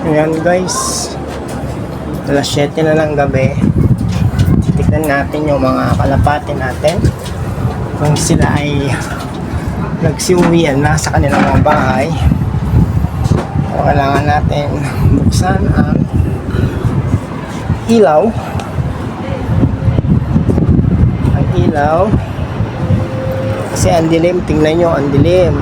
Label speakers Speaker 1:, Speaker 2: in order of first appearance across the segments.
Speaker 1: Ayan guys, alas 7 na ng gabi. Tignan natin yung mga kalapati natin kung sila ay nagsiuwian na sa kanilang mga bahay. So, kailangan natin buksan ang ilaw. Ang ilaw kasi ang dilim, tingnan nyo, ang dilim.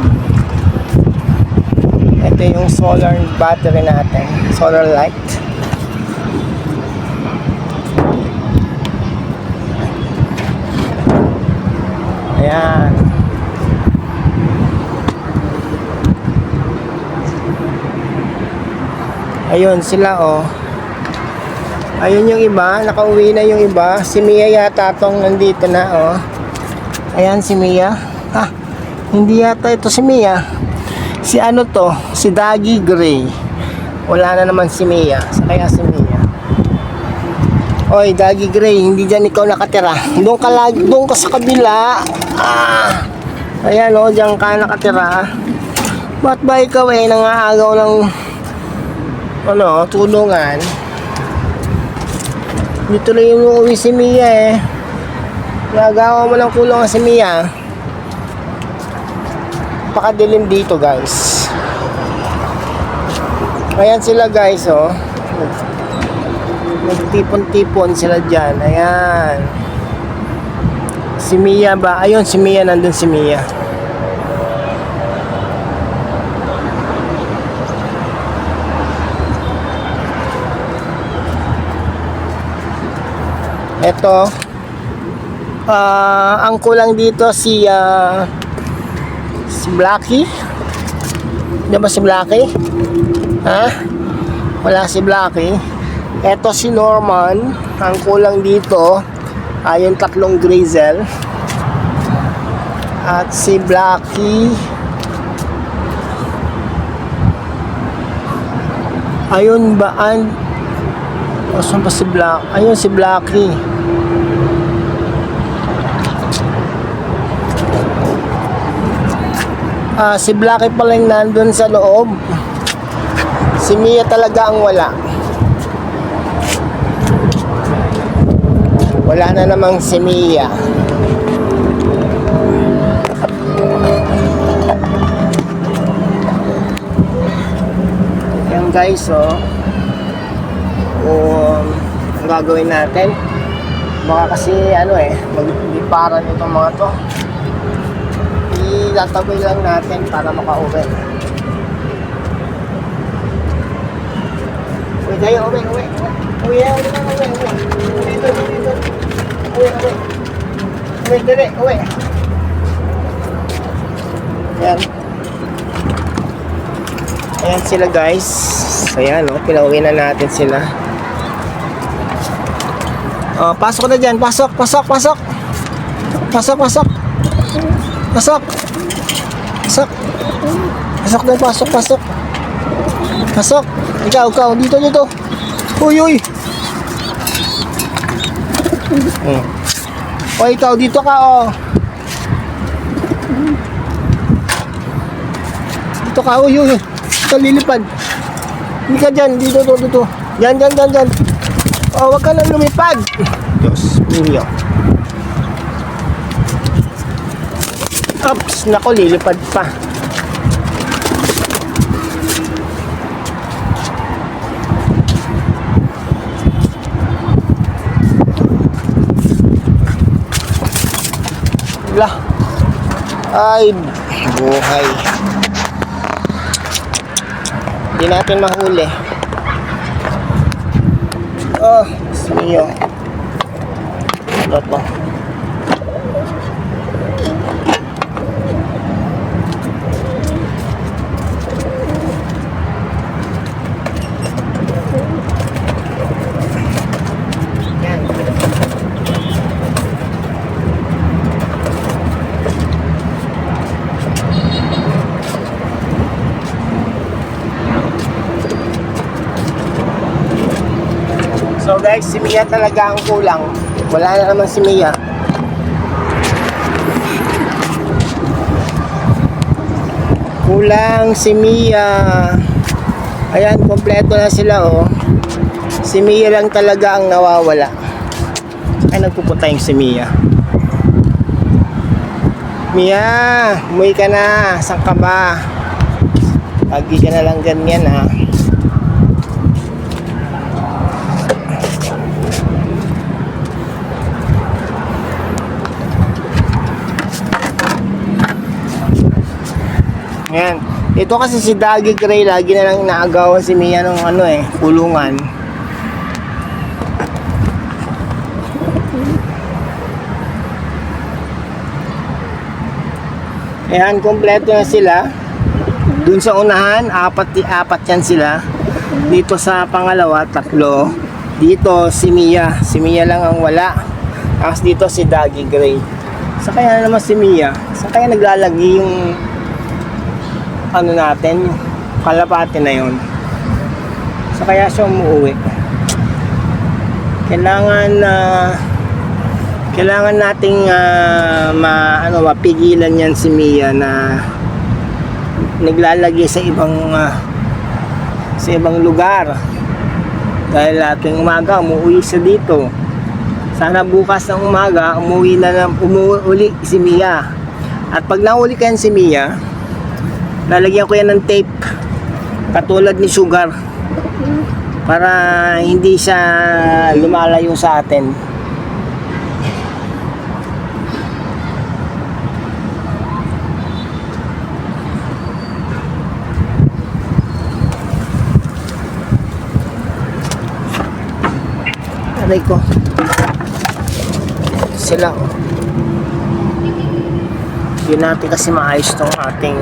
Speaker 1: Ito yung solar battery natin, solar light. Ayan. Ayun sila oh. Ayun yung iba, nakauwi na yung iba. Si Mia yata tong nandito na oh. Ayan si Mia. Ah, hindi yata ito si Mia. Si ano to? Si Dagi Gray. Wala na naman si Mia. Kaya si Mia. Oy, Dagi Gray, hindi dyan ikaw nakatira. Doon ka sa kabila. Ah. Ayan o, dyan ka nakatira. Ba't ba ikaw nangaagaw ng tulungan? Dito lang yung uuwi si Mia Nagawa mo ng kulungan si Mia. Pakadilim dito guys. Ayan sila guys oh. Nagtipon-tipon sila dyan. Ayan. Si Mia ba? Ayun si Mia, nandun si Mia. Eto ang kulang dito si Blackie. Di ba si Blackie? Ha? Wala si Blackie. Eto si Norman. Ang kulang dito yung tatlong Grizel. At si Blackie. Ayun ba? Saan ba si Blackie? Ayun si Blackie. Si Blackie pala yung nandun sa loob. Si Mia talaga ang wala. Wala na namang si Mia. Yan guys ang gagawin natin. Baka kasi magliparan itong mga to. Itataboy lang natin para makauwi. Uwi kayo, uwi. Uwi dito. Uwi. Ayan sila guys. Ayan pinauwi na natin sila. Pasok na dyan. Pasok. Pasok din, pasok. Ikaw, dito. Uy. O ikaw, dito ka Dito ka, uy. Ito lilipad. Hindi ka dyan, dito. Dyan. Wag ka nang lumipad. Diyos mio. Oops, nako, lilipad pa. Ay, buhay. Hindi natin mahuli. Siniyo. Ito to. So guys, si Mia talaga ang kulang. Wala na naman si Mia. Kulang si Mia. Ayan, kompleto na sila oh. Si Mia lang talaga ang nawawala. Ay, nagpupunta yung si Mia. Mia, umuwi ka na. Saan ka ba? Lagi ka na lang ganyan ha. Ayan. Ito kasi si Dagi Gray, lagi na lang inaagawan si Mia ng kulungan. Ayan, kompleto na sila. Dun sa unahan, apat yan sila. Dito sa pangalawa, 3. Dito si Mia. Si Mia lang ang wala. Tapos dito si Dagi Gray. Sa kaya na naman si Mia. Sa kaya naglalagi yung natin, yung kalapate na yon. So kaya siya umuwi. Kailangan nating mapigilan yan si Mia na naglalagay sa ibang lugar. Dahil tuwing umaga umuwi siya dito. Sana bukas ng umaga umuwi si Mia. At pag nahuli ka yan si Mia, lalagyan ko yan ng tape katulad ni Sugar para hindi siya lumalayo sa atin. Aray ko sila. Yun natin kasi maayos tong ating